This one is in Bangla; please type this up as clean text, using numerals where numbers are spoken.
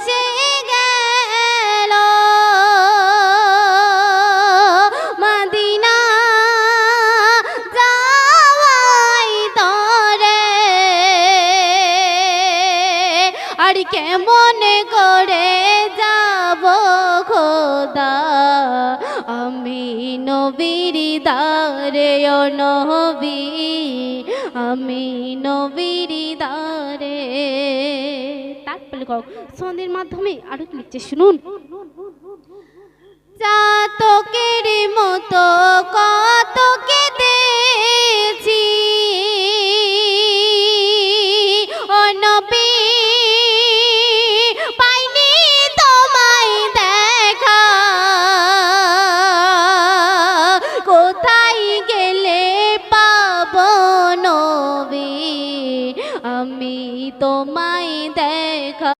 সে গেল মদিনা যাওয়াই তরে আর কেমন করে যাব খোদা আমি নবীর দারে ও নবী আমি নবীর দারে। তারপরে ছন্দের মাধ্যমে আরো লিখছে শুনুন। চাতকের মতো